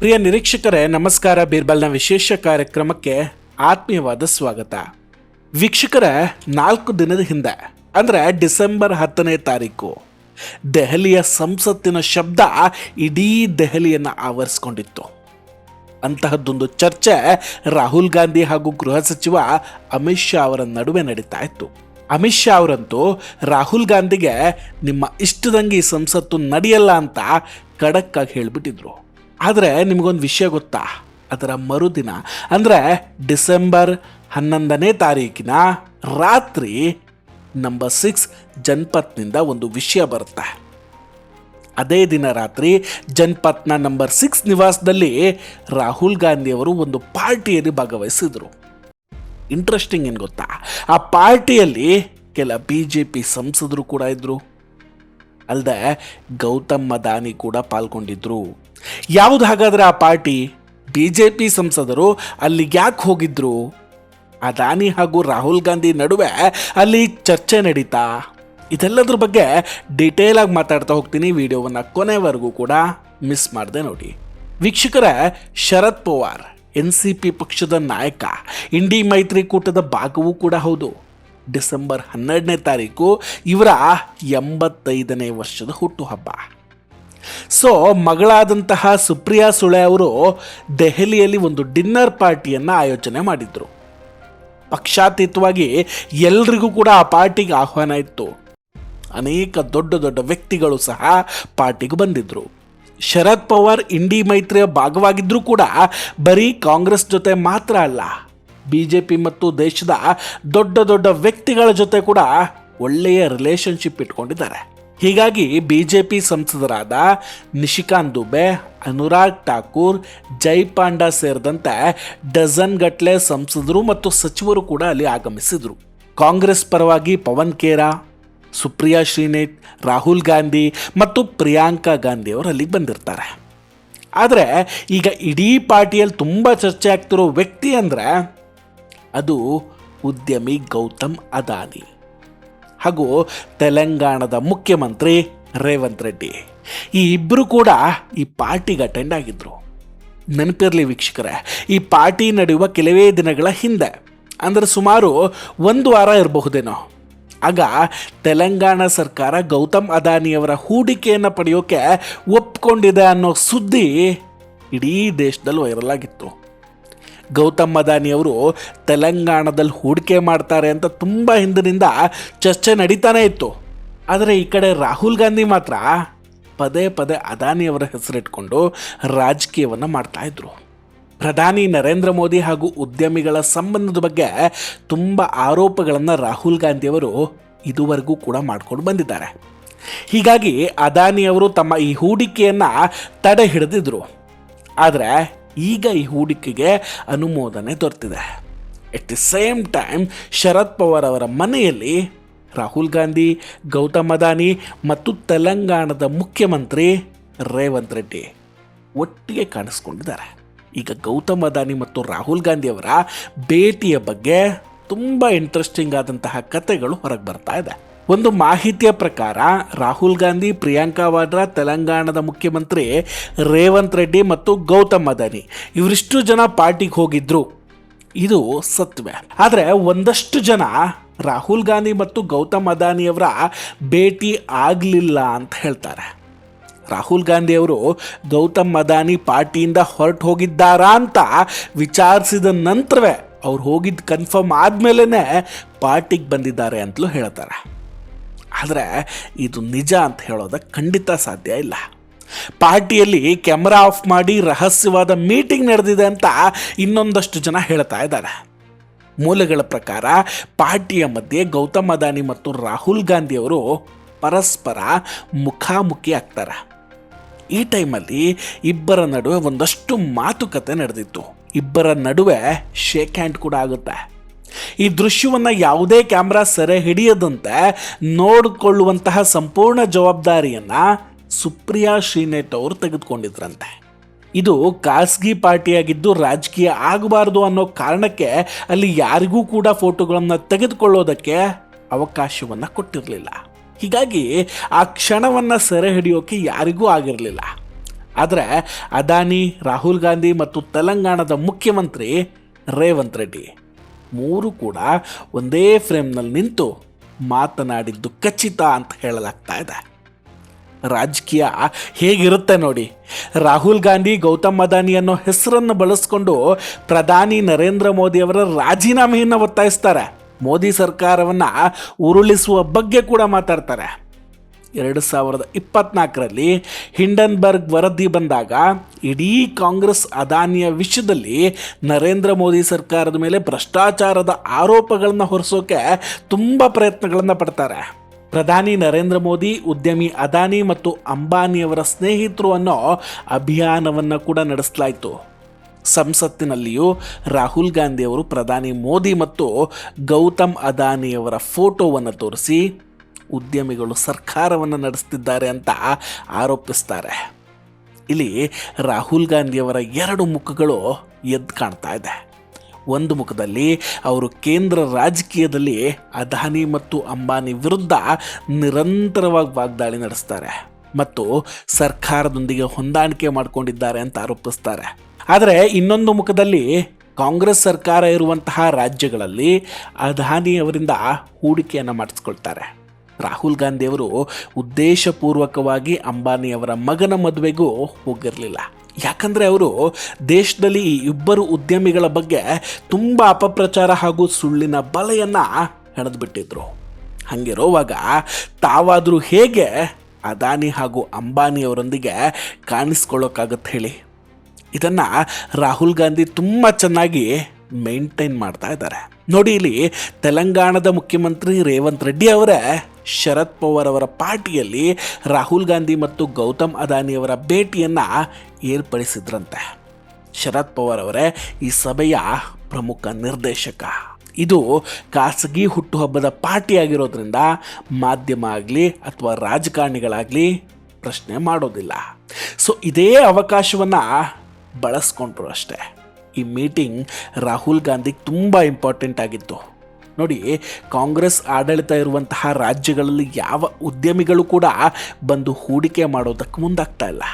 ಪ್ರಿಯ ನಿರೀಕ್ಷಕರೇ, ನಮಸ್ಕಾರ. ಬೀರ್ಬಲ್ನ ವಿಶೇಷ ಕಾರ್ಯಕ್ರಮಕ್ಕೆ ಆತ್ಮೀಯವಾದ ಸ್ವಾಗತ. ವೀಕ್ಷಕರೇ, 4 ದಿನದ ಹಿಂದೆ ಅಂದರೆ ಡಿಸೆಂಬರ್ 10ನೇ ತಾರೀಕು ದೆಹಲಿಯ ಸಂಸತ್ತಿನ ಶಬ್ದ ಇಡೀ ದೆಹಲಿಯನ್ನು ಆವರಿಸಿಕೊಂಡಿತ್ತು. ಅಂತಹದ್ದೊಂದು ಚರ್ಚೆ ರಾಹುಲ್ ಗಾಂಧಿ ಹಾಗೂ ಗೃಹ ಸಚಿವ ಅಮಿತ್ ಶಾ ಅವರ ನಡುವೆ ನಡೀತಾ ಇತ್ತು. ಅಮಿತ್ ಶಾ ಅವರಂತೂ ರಾಹುಲ್ ಗಾಂಧಿಗೆ ನಿಮ್ಮ ಇಷ್ಟದಂಗೆ ಈ ಸಂಸತ್ತು ನಡೆಯಲ್ಲ ಅಂತ ಖಡಕ್ಕಾಗಿ ಹೇಳಿಬಿಟ್ಟಿದ್ರು. ಆದರೆ ನಿಮಗೊಂದು ವಿಷಯ ಗೊತ್ತಾ? ಅದರ ಮರುದಿನ ಅಂದರೆ ಡಿಸೆಂಬರ್ 11ನೇ ತಾರೀಕಿನ ರಾತ್ರಿ ನಂಬರ್ 6 ಜನಪಥ್ನಿಂದ ಒಂದು ವಿಷಯ ಬರುತ್ತೆ. ಅದೇ ದಿನ ರಾತ್ರಿ ಜನಪಥ್ನ ನಂಬರ್ 6 ನಿವಾಸದಲ್ಲಿ ರಾಹುಲ್ ಗಾಂಧಿಯವರು ಒಂದು ಪಾರ್ಟಿಯಲ್ಲಿ ಭಾಗವಹಿಸಿದರು. ಇಂಟ್ರೆಸ್ಟಿಂಗ್ ಏನು ಗೊತ್ತಾ? ಆ ಪಾರ್ಟಿಯಲ್ಲಿ ಕೆಲ BJP ಸಂಸದರು ಕೂಡ ಇದ್ದರು. ಅಲ್ಲದೆ ಗೌತಮ್ ಅದಾನಿ ಕೂಡ ಪಾಲ್ಗೊಂಡಿದ್ರು. ಯಾವುದು ಹಾಗಾದರೆ ಆ ಪಾರ್ಟಿ? BJP ಸಂಸದರು ಅಲ್ಲಿಗೆ ಯಾಕೆ ಹೋಗಿದ್ರು? ಅದಾನಿ ಹಾಗೂ ರಾಹುಲ್ ಗಾಂಧಿ ನಡುವೆ ಅಲ್ಲಿ ಚರ್ಚೆ ನಡೀತಾ? ಇದೆಲ್ಲದ್ರ ಬಗ್ಗೆ ಡೀಟೇಲ್ ಆಗಿ ಮಾತಾಡ್ತಾ ಹೋಗ್ತೀನಿ. ವಿಡಿಯೋವನ್ನು ಕೊನೆವರೆಗೂ ಕೂಡ ಮಿಸ್ ಮಾಡದೆ ನೋಡಿ. ವೀಕ್ಷಕರೇ, ಶರದ್ ಪವಾರ್ NCP ಪಕ್ಷದ ನಾಯಕ, ಇಂಡಿ ಮೈತ್ರಿಕೂಟದ ಭಾಗವೂ ಕೂಡ ಹೌದು. ಡಿಸೆಂಬರ್ 12ನೇ ತಾರೀಕು ಇವರ 85ನೇ ವರ್ಷದ ಹುಟ್ಟುಹಬ್ಬ. ಸೊ ಮಗಳಾದಂತಹ ಸುಪ್ರಿಯಾ ಸುಳೆ ಅವರು ದೆಹಲಿಯಲ್ಲಿ ಒಂದು ಡಿನ್ನರ್ ಪಾರ್ಟಿಯನ್ನು ಆಯೋಜನೆ ಮಾಡಿದ್ರು. ಪಕ್ಷಾತೀತವಾಗಿ ಎಲ್ರಿಗೂ ಕೂಡ ಆ ಪಾರ್ಟಿಗೆ ಆಹ್ವಾನ ಇತ್ತು. ಅನೇಕ ದೊಡ್ಡ ದೊಡ್ಡ ವ್ಯಕ್ತಿಗಳು ಸಹ ಪಾರ್ಟಿಗೆ ಬಂದಿದ್ರು. ಶರದ್ ಪವಾರ್ ಇಂಡಿ ಮೈತ್ರಿಯ ಭಾಗವಾಗಿದ್ದರೂ ಕೂಡ ಬರೀ ಕಾಂಗ್ರೆಸ್ ಜೊತೆ ಮಾತ್ರ ಅಲ್ಲ, BJP ಮತ್ತು ದೇಶದ ದೊಡ್ಡ ದೊಡ್ಡ ವ್ಯಕ್ತಿಗಳ ಜೊತೆ ಕೂಡ ಒಳ್ಳೆಯ ರಿಲೇಷನ್ಶಿಪ್ ಇಟ್ಕೊಂಡಿದ್ದಾರೆ. ಹೀಗಾಗಿ BJP ಸಂಸದರಾದ ನಿಶಿಕಾಂತ್ ದುಬೆ, ಅನುರಾಗ್ ಠಾಕೂರ್, ಜೈ ಪಾಂಡಾ ಸೇರಿದಂತೆ ಡಜನ್ ಗಟ್ಟಲೆ ಸಂಸದರು ಮತ್ತು ಸಚಿವರು ಕೂಡ ಅಲ್ಲಿ ಆಗಮಿಸಿದರು. ಕಾಂಗ್ರೆಸ್ ಪರವಾಗಿ ಪವನ್ ಖೇರಾ, ಸುಪ್ರಿಯಾ ಶ್ರೀನೇತ್, ರಾಹುಲ್ ಗಾಂಧಿ ಮತ್ತು ಪ್ರಿಯಾಂಕಾ ಗಾಂಧಿ ಅವರು ಅಲ್ಲಿಗೆ ಬಂದಿರ್ತಾರೆ. ಆದರೆ ಈಗ ಇಡೀ ಪಾರ್ಟಿಯಲ್ಲಿ ತುಂಬ ಚರ್ಚೆ ಆಗ್ತಿರೋ ವ್ಯಕ್ತಿ ಅಂದರೆ ಅದು ಉದ್ಯಮಿ ಗೌತಮ್ ಅದಾನಿ ಹಾಗೂ ತೆಲಂಗಾಣದ ಮುಖ್ಯಮಂತ್ರಿ ರೇವಂತ್ ರೆಡ್ಡಿ. ಈ ಇಬ್ಬರು ಕೂಡ ಈ ಪಾರ್ಟಿಗೆ ಅಟೆಂಡ್ ಆಗಿದ್ರು. ನೆನಪಿರಲಿ ವೀಕ್ಷಕರೇ, ಈ ಪಾರ್ಟಿ ನಡೆಯುವ ಕೆಲವೇ ದಿನಗಳ ಹಿಂದೆ ಅಂದರೆ ಸುಮಾರು 1 ವಾರ ಇರಬಹುದೇನೋ, ಆಗ ತೆಲಂಗಾಣ ಸರ್ಕಾರ ಗೌತಮ್ ಅದಾನಿಯವರ ಹೂಡಿಕೆಯನ್ನು ಪಡೆಯೋಕೆ ಒಪ್ಕೊಂಡಿದೆ ಅನ್ನೋ ಸುದ್ದಿ ಇಡೀ ದೇಶದಲ್ಲಿ ವೈರಲ್ ಆಗಿತ್ತು. ಗೌತಮ್ ಅದಾನಿಯವರು ತೆಲಂಗಾಣದಲ್ಲಿ ಹೂಡಿಕೆ ಮಾಡ್ತಾರೆ ಅಂತ ತುಂಬ ಹಿಂದಿನಿಂದ ಚರ್ಚೆ ನಡೀತಾನೆ ಇತ್ತು. ಆದರೆ ಈ ಕಡೆ ರಾಹುಲ್ ಗಾಂಧಿ ಮಾತ್ರ ಪದೇ ಪದೇ ಅದಾನಿಯವರ ಹೆಸರಿಟ್ಕೊಂಡು ರಾಜಕೀಯವನ್ನು ಮಾಡ್ತಾ ಇದ್ರು. ಪ್ರಧಾನಿ ನರೇಂದ್ರ ಮೋದಿ ಹಾಗೂ ಉದ್ಯಮಿಗಳ ಸಂಬಂಧದ ಬಗ್ಗೆ ತುಂಬ ಆರೋಪಗಳನ್ನು ರಾಹುಲ್ ಗಾಂಧಿಯವರು ಇದುವರೆಗೂ ಕೂಡ ಮಾಡ್ಕೊಂಡು ಬಂದಿದ್ದಾರೆ. ಹೀಗಾಗಿ ಅದಾನಿಯವರು ತಮ್ಮ ಈ ಹೂಡಿಕೆಯನ್ನು ತಡೆ ಹಿಡಿದಿದ್ರು. ಆದರೆ ಈಗ ಈ ಹೂಡಿಕೆಗೆ ಅನುಮೋದನೆ ದೊರೆತಿದೆ. At the same time Sharad Pawar ಅವರ ಮನೆಯಲ್ಲಿ ರಾಹುಲ್ ಗಾಂಧಿ, ಗೌತಮ್ ಅದಾನಿ ಮತ್ತು ತೆಲಂಗಾಣದ ಮುಖ್ಯಮಂತ್ರಿ ರೇವಂತ್ ರೆಡ್ಡಿ ಒಟ್ಟಿಗೆ ಕಾಣಿಸ್ಕೊಂಡಿದ್ದಾರೆ. ಈಗ ಗೌತಮ್ ಅದಾನಿ ಮತ್ತು ರಾಹುಲ್ ಗಾಂಧಿ ಅವರ ಭೇಟಿಯ ಬಗ್ಗೆ ತುಂಬ ಇಂಟ್ರೆಸ್ಟಿಂಗ್ ಆದಂತಹ ಕಥೆಗಳು ಹೊರಗೆ ಬರ್ತಾ ಇದೆ. ಒಂದು ಮಾಹಿತಿಯ ಪ್ರಕಾರ ರಾಹುಲ್ ಗಾಂಧಿ, ಪ್ರಿಯಾಂಕಾ ವಾಡ್ರಾ, ತೆಲಂಗಾಣದ ಮುಖ್ಯಮಂತ್ರಿ ರೇವಂತ್ ರೆಡ್ಡಿ ಮತ್ತು ಗೌತಮ್ ಅದಾನಿ ಇವರಿಷ್ಟು ಜನ ಪಾರ್ಟಿಗೆ ಹೋಗಿದ್ರು. ಇದು ಸತ್ಯವೇ. ಆದರೆ ಒಂದಷ್ಟು ಜನ ರಾಹುಲ್ ಗಾಂಧಿ ಮತ್ತು ಗೌತಮ್ ಅದಾನಿಯವರ ಭೇಟಿ ಆಗಲಿಲ್ಲ ಅಂತ ಹೇಳ್ತಾರೆ. ರಾಹುಲ್ ಗಾಂಧಿಯವರು ಗೌತಮ್ ಅದಾನಿ ಪಾರ್ಟಿಯಿಂದ ಹೊರಟು ಹೋಗಿದ್ದಾರಾ ಅಂತ ವಿಚಾರಿಸಿದ ನಂತರವೇ ಅವ್ರು ಹೋಗಿದ್ದು ಕನ್ಫರ್ಮ್ ಆದಮೇಲೆ ಪಾರ್ಟಿಗೆ ಬಂದಿದ್ದಾರೆ ಅಂತಲೂ ಹೇಳ್ತಾರೆ. ಆದರೆ ಇದು ನಿಜ ಅಂತ ಹೇಳೋದಕ್ಕೆ ಖಂಡಿತ ಸಾಧ್ಯ ಇಲ್ಲ. ಪಾರ್ಟಿಯಲ್ಲಿ ಕ್ಯಾಮ್ರಾ ಆಫ್ ಮಾಡಿ ರಹಸ್ಯವಾದ ಮೀಟಿಂಗ್ ನಡೆದಿದೆ ಅಂತ ಇನ್ನೊಂದಷ್ಟು ಜನ ಹೇಳ್ತಾ ಇದ್ದಾರೆ. ಮೂಲಗಳ ಪ್ರಕಾರ ಪಾರ್ಟಿಯ ಮಧ್ಯೆ ಗೌತಮ್ ಅದಾನಿ ಮತ್ತು ರಾಹುಲ್ ಗಾಂಧಿಯವರು ಪರಸ್ಪರ ಮುಖಾಮುಖಿ ಆಗ್ತಾರೆ. ಈ ಟೈಮಲ್ಲಿ ಇಬ್ಬರ ನಡುವೆ ಒಂದಷ್ಟು ಮಾತುಕತೆ ನಡೆದಿತ್ತು. ಇಬ್ಬರ ನಡುವೆ ಶೇಕ್ ಹ್ಯಾಂಡ್ ಕೂಡ ಆಗುತ್ತೆ. ಈ ದೃಶ್ಯವನ್ನು ಯಾವುದೇ ಕ್ಯಾಮ್ರಾ ಸೆರೆ ಹಿಡಿಯದಂತೆ ನೋಡಿಕೊಳ್ಳುವಂತಹ ಸಂಪೂರ್ಣ ಜವಾಬ್ದಾರಿಯನ್ನು ಸುಪ್ರಿಯಾ ಶ್ರೀನೇತ್ ಅವರು ತೆಗೆದುಕೊಂಡಿದ್ರಂತೆ. ಇದು ಖಾಸಗಿ ಪಾರ್ಟಿಯಾಗಿದ್ದು ರಾಜಕೀಯ ಆಗಬಾರ್ದು ಅನ್ನೋ ಕಾರಣಕ್ಕೆ ಅಲ್ಲಿ ಯಾರಿಗೂ ಕೂಡ ಫೋಟೋಗಳನ್ನು ತೆಗೆದುಕೊಳ್ಳೋದಕ್ಕೆ ಅವಕಾಶವನ್ನು ಕೊಟ್ಟಿರಲಿಲ್ಲ. ಹೀಗಾಗಿ ಆ ಕ್ಷಣವನ್ನು ಸೆರೆ ಹಿಡಿಯೋಕೆ ಯಾರಿಗೂ ಆಗಿರಲಿಲ್ಲ. ಆದರೆ ಅದಾನಿ, ರಾಹುಲ್ ಗಾಂಧಿ ಮತ್ತು ತೆಲಂಗಾಣದ ಮುಖ್ಯಮಂತ್ರಿ ರೇವಂತ್ ರೆಡ್ಡಿ ಮೂರು ಕೂಡ ಒಂದೇ ಫ್ರೇಮ್ನಲ್ಲಿ ನಿಂತು ಮಾತನಾಡಿದ್ದು ಖಚಿತ ಅಂತ ಹೇಳಲಾಗ್ತಾ ಇದೆ. ರಾಜಕೀಯ ಹೇಗಿರುತ್ತೆ ನೋಡಿ. ರಾಹುಲ್ ಗಾಂಧಿ, ಗೌತಮ್ ಅದಾನಿ ಅನ್ನೋ ಹೆಸರನ್ನು ಬಳಸ್ಕೊಂಡು ಪ್ರಧಾನಿ ನರೇಂದ್ರ ಮೋದಿ ಅವರ ರಾಜೀನಾಮೆಯನ್ನು ಒತ್ತಾಯಿಸ್ತಾರೆ. ಮೋದಿ ಸರ್ಕಾರವನ್ನು ಉರುಳಿಸುವ ಬಗ್ಗೆ ಕೂಡ ಮಾತಾಡ್ತಾರೆ. 2024ರಲ್ಲಿ ಹಿಂಡನ್ಬರ್ಗ್ ವರದಿ ಬಂದಾಗ ಇಡೀ ಕಾಂಗ್ರೆಸ್ ಅದಾನಿಯ ವಿಷಯದಲ್ಲಿ ನರೇಂದ್ರ ಮೋದಿ ಸರ್ಕಾರದ ಮೇಲೆ ಭ್ರಷ್ಟಾಚಾರದ ಆರೋಪಗಳನ್ನು ಹೊರಿಸೋಕೆ ತುಂಬ ಪ್ರಯತ್ನಗಳನ್ನು ಪಡ್ತಾರೆ. ಪ್ರಧಾನಿ ನರೇಂದ್ರ ಮೋದಿ ಉದ್ಯಮಿ ಅದಾನಿ ಮತ್ತು ಅಂಬಾನಿಯವರ ಸ್ನೇಹಿತರು ಅನ್ನೋ ಅಭಿಯಾನವನ್ನು ಕೂಡ ನಡೆಸಲಾಯಿತು. ಸಂಸತ್ತಿನಲ್ಲಿಯೂ ರಾಹುಲ್ ಗಾಂಧಿ ಅವರು ಪ್ರಧಾನಿ ಮೋದಿ ಮತ್ತು ಗೌತಮ್ ಅದಾನಿಯವರ ಫೋಟೋವನ್ನು ತೋರಿಸಿ ಉದ್ಯಮಿಗಳು ಸರ್ಕಾರವನ್ನು ನಡೆಸ್ತಿದ್ದಾರೆ ಅಂತ ಆರೋಪಿಸ್ತಾರೆ. ಇಲ್ಲಿ ರಾಹುಲ್ ಗಾಂಧಿಯವರ ಎರಡು ಮುಖಗಳು ಎದ್ದು ಕಾಣ್ತಾ ಇದೆ. ಒಂದು ಮುಖದಲ್ಲಿ ಅವರು ಕೇಂದ್ರ ರಾಜಕೀಯದಲ್ಲಿ ಅದಾನಿ ಮತ್ತು ಅಂಬಾನಿ ವಿರುದ್ಧ ನಿರಂತರವಾಗಿ ವಾಗ್ದಾಳಿ ನಡೆಸ್ತಾರೆ ಮತ್ತು ಸರ್ಕಾರದೊಂದಿಗೆ ಹೊಂದಾಣಿಕೆ ಮಾಡಿಕೊಂಡಿದ್ದಾರೆ ಅಂತ ಆರೋಪಿಸ್ತಾರೆ. ಆದರೆ ಇನ್ನೊಂದು ಮುಖದಲ್ಲಿ ಕಾಂಗ್ರೆಸ್ ಸರ್ಕಾರ ಇರುವಂತಹ ರಾಜ್ಯಗಳಲ್ಲಿ ಅದಾನಿ ಅವರಿಂದ ಹೂಡಿಕೆಯನ್ನು ಮಾಡಿಸ್ಕೊಳ್ತಾರೆ. ರಾಹುಲ್ ಗಾಂಧಿಯವರು ಉದ್ದೇಶಪೂರ್ವಕವಾಗಿ ಅಂಬಾನಿಯವರ ಮಗನ ಮದುವೆಗೂ ಹೋಗಿರಲಿಲ್ಲ. ಯಾಕಂದರೆ ಅವರು ದೇಶದಲ್ಲಿ ಈ ಇಬ್ಬರು ಉದ್ಯಮಿಗಳ ಬಗ್ಗೆ ತುಂಬ ಅಪಪ್ರಚಾರ ಹಾಗೂ ಸುಳ್ಳಿನ ಬಲೆಯನ್ನು ಹೆಣೆದುಬಿಟ್ಟಿದ್ರು. ಹಾಗಿರೋವಾಗ ತಾವಾದರೂ ಹೇಗೆ ಅದಾನಿ ಹಾಗೂ ಅಂಬಾನಿಯವರೊಂದಿಗೆ ಕಾಣಿಸ್ಕೊಳ್ಳೋಕ್ಕಾಗತ್ತೆ ಹೇಳಿ? ಇದನ್ನು ರಾಹುಲ್ ಗಾಂಧಿ ತುಂಬ ಚೆನ್ನಾಗಿ ಮೇಂಟೈನ್ ಮಾಡ್ತಾ ಇದ್ದಾರೆ ನೋಡಿ. ಇಲ್ಲಿ ತೆಲಂಗಾಣದ ಮುಖ್ಯಮಂತ್ರಿ ರೇವಂತ್ ರೆಡ್ಡಿ ಅವರೇ ಶರದ್ ಪವಾರ್ ಅವರ ಪಾರ್ಟಿಯಲ್ಲಿ ರಾಹುಲ್ ಗಾಂಧಿ ಮತ್ತು ಗೌತಮ್ ಅದಾನಿಯವರ ಭೇಟಿಯನ್ನು ಏರ್ಪಡಿಸಿದ್ರಂತೆ. ಶರದ್ ಪವಾರ್ ಅವರೇ ಈ ಸಭೆಯ ಪ್ರಮುಖ ನಿರ್ದೇಶಕ. ಇದು ಖಾಸಗಿ ಹುಟ್ಟುಹಬ್ಬದ ಪಾರ್ಟಿ ಆಗಿರೋದ್ರಿಂದ ಮಾಧ್ಯಮ ಆಗಲಿ ಅಥವಾ ರಾಜಕಾರಣಿಗಳಾಗಲಿ ಪ್ರಶ್ನೆ ಮಾಡೋದಿಲ್ಲ. ಸೊ ಇದೇ ಅವಕಾಶವನ್ನು ಬಳಸ್ಕೊಂಡ್ರು ಅಷ್ಟೇ. ಈ ಮೀಟಿಂಗ್ ರಾಹುಲ್ ಗಾಂಧಿಗೆ ತುಂಬ ಇಂಪಾರ್ಟೆಂಟ್ ಆಗಿತ್ತು ನೋಡಿ. ಕಾಂಗ್ರೆಸ್ ಆಡಳಿತ ಇರುವಂತಹ ರಾಜ್ಯಗಳಲ್ಲಿ ಯಾವ ಉದ್ಯಮಿಗಳು ಕೂಡ ಬಂದು ಹೂಡಿಕೆ ಮಾಡೋದಕ್ಕೆ ಮುಂದಾಗ್ತಾ ಇಲ್ಲ.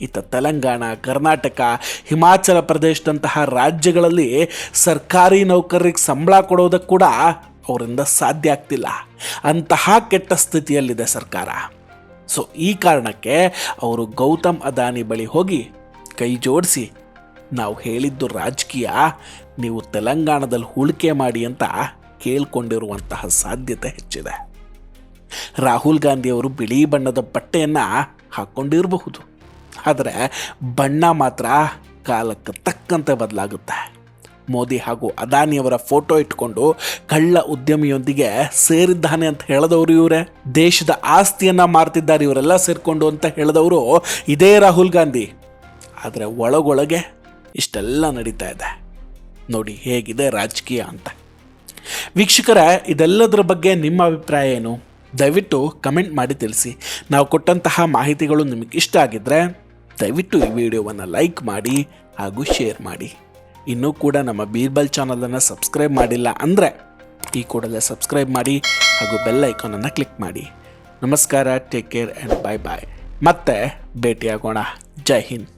ಇತ್ತ ತೆಲಂಗಾಣ, ಕರ್ನಾಟಕ, ಹಿಮಾಚಲ ಪ್ರದೇಶದಂತಹ ರಾಜ್ಯಗಳಲ್ಲಿ ಸರ್ಕಾರಿ ನೌಕರರಿಗೆ ಸಂಬಳ ಕೊಡೋದಕ್ಕೆ ಕೂಡ ಅವರಿಂದ ಸಾಧ್ಯ ಆಗ್ತಿಲ್ಲ. ಅಂತಹ ಕೆಟ್ಟ ಸ್ಥಿತಿಯಲ್ಲಿದೆ ಸರ್ಕಾರ. ಸೊ ಈ ಕಾರಣಕ್ಕೆ ಅವರು ಗೌತಮ್ ಅದಾನಿ ಬಳಿ ಹೋಗಿ ಕೈ ಜೋಡಿಸಿ, ನಾವು ಹೇಳಿದ್ದು ರಾಜಕೀಯ, ನೀವು ತೆಲಂಗಾಣದಲ್ಲಿ ಹೂಡಿಕೆ ಮಾಡಿ ಅಂತ ಕೇಳ್ಕೊಂಡಿರುವಂತಹ ಸಾಧ್ಯತೆ ಹೆಚ್ಚಿದೆ. ರಾಹುಲ್ ಗಾಂಧಿಯವರು ಬಿಳಿ ಬಣ್ಣದ ಬಟ್ಟೆಯನ್ನು ಹಾಕ್ಕೊಂಡಿರಬಹುದು, ಆದರೆ ಬಣ್ಣ ಮಾತ್ರ ಕಾಲಕ್ಕೆ ತಕ್ಕಂತೆ ಬದಲಾಗುತ್ತೆ. ಮೋದಿ ಹಾಗೂ ಅದಾನಿಯವರ ಫೋಟೋ ಇಟ್ಕೊಂಡು ಕಳ್ಳ ಉದ್ಯಮಿಯೊಂದಿಗೆ ಸೇರಿದ್ದಾನೆ ಅಂತ ಹೇಳಿದವರು ಇವರೇ. ದೇಶದ ಆಸ್ತಿಯನ್ನು ಮಾರ್ತಿದ್ದಾರೆ ಇವರೆಲ್ಲ ಸೇರಿಕೊಂಡು ಅಂತ ಹೇಳಿದವರು ಇದೇ ರಾಹುಲ್ ಗಾಂಧಿ. ಆದರೆ ಒಳಗೊಳಗೆ ಇಷ್ಟೆಲ್ಲ ನಡೀತಾ ಇದೆ ನೋಡಿ ಹೇಗಿದೆ ರಾಜಕೀಯ ಅಂತ. ವೀಕ್ಷಕರ, ಇದೆಲ್ಲದರ ಬಗ್ಗೆ ನಿಮ್ಮ ಅಭಿಪ್ರಾಯ ಏನು? ದಯವಿಟ್ಟು ಕಮೆಂಟ್ ಮಾಡಿ ತಿಳಿಸಿ. ನಾವು ಕೊಟ್ಟಂತಹ ಮಾಹಿತಿಗಳು ನಿಮಗೆ ಇಷ್ಟ ಆಗಿದ್ದರೆ ದಯವಿಟ್ಟು ಈ ವಿಡಿಯೋವನ್ನು ಲೈಕ್ ಮಾಡಿ ಹಾಗೂ ಶೇರ್ ಮಾಡಿ. ಇನ್ನೂ ಕೂಡ ನಮ್ಮ ಬೀರ್ಬಲ್ ಚಾನಲನ್ನು ಸಬ್ಸ್ಕ್ರೈಬ್ ಮಾಡಿಲ್ಲ ಅಂದರೆ ಈ ಕೂಡಲೇ ಸಬ್ಸ್ಕ್ರೈಬ್ ಮಾಡಿ ಹಾಗೂ ಬೆಲ್ ಐಕಾನನ್ನು ಕ್ಲಿಕ್ ಮಾಡಿ. ನಮಸ್ಕಾರ, ಟೇಕ್ ಕೇರ್ ಆ್ಯಂಡ್ ಬಾಯ್ ಬಾಯ್. ಮತ್ತೆ ಭೇಟಿಯಾಗೋಣ. ಜೈ ಹಿಂದ್.